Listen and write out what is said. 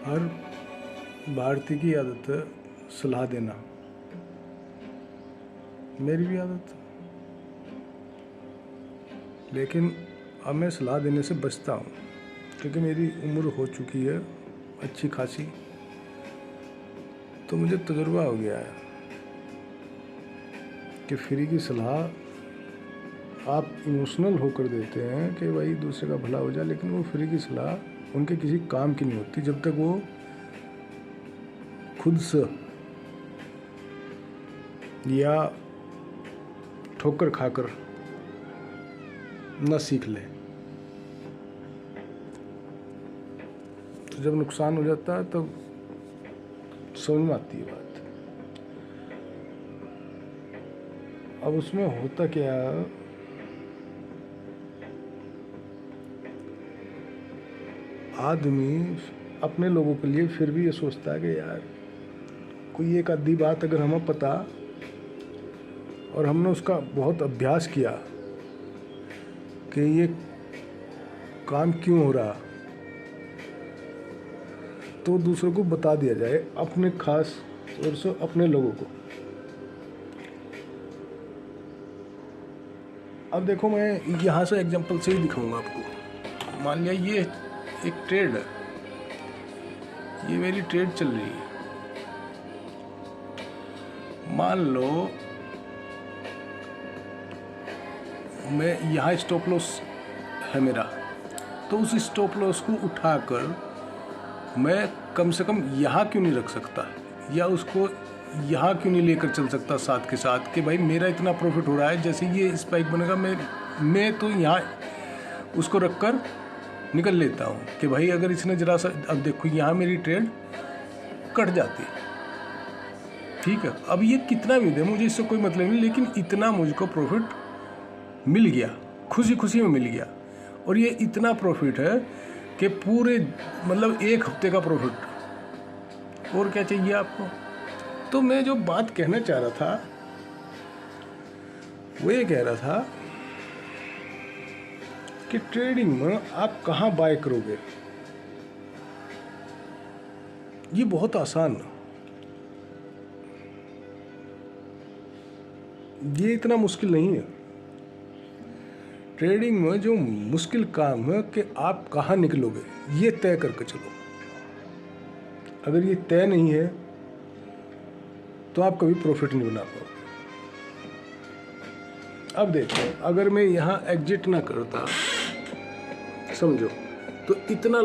हर भारतीय की आदत है सलाह देना, मेरी भी आदत। लेकिन अब मैं सलाह देने से बचता हूँ क्योंकि मेरी उम्र हो चुकी है अच्छी खासी, तो मुझे तजुर्बा हो गया है कि फ्री की सलाह आप इमोशनल होकर देते हैं कि भाई दूसरे का भला हो जाए, लेकिन वो फ्री की सलाह उनके किसी काम की नहीं होती जब तक वो खुद से या ठोकर खाकर न सीख ले। तो जब नुकसान हो जाता है तब समझ में आती है बात। अब उसमें होता क्या, आदमी अपने लोगों के लिए फिर भी ये सोचता है कि यार कोई एक आधी बात अगर हमें पता और हमने उसका बहुत अभ्यास किया कि ये काम क्यों हो रहा, तो दूसरों को बता दिया जाए, अपने खास तौर से अपने लोगों को। अब देखो, मैं यहाँ से एग्जांपल से ही दिखाऊंगा आपको। मान लिया ये एक ट्रेड है, ये मेरी ट्रेड चल रही है। मान लो मैं यहाँ स्टॉप लॉस है मेरा, तो उस स्टॉप लॉस को उठाकर मैं कम से कम यहाँ क्यों नहीं रख सकता, या उसको यहाँ क्यों नहीं लेकर चल सकता साथ के साथ कि भाई मेरा इतना प्रॉफिट हो रहा है, जैसे ये स्पाइक बनेगा मैं तो यहाँ उसको रखकर निकल लेता हूँ कि भाई अगर इसने जरा सा, अब देखो यहाँ मेरी ट्रेड कट जाती, ठीक है। अब ये कितना भी दे मुझे इससे कोई मतलब नहीं, लेकिन इतना मुझको प्रॉफिट मिल गया, खुशी खुशी में मिल गया। और ये इतना प्रॉफिट है कि पूरे मतलब एक हफ्ते का प्रॉफिट। और क्या चाहिए आपको? तो मैं जो बात कहना चाह रहा था वो ये कह रहा था कि ट्रेडिंग में आप कहाँ बाय करोगे, ये बहुत आसान है, ये इतना मुश्किल नहीं है। ट्रेडिंग में जो मुश्किल काम है कि आप कहाँ निकलोगे, ये तय करके चलो। अगर ये तय नहीं है तो आप कभी प्रॉफिट नहीं बना पाओगे। अब देखो, अगर मैं यहाँ एग्जिट ना करता, समझो, तो इतना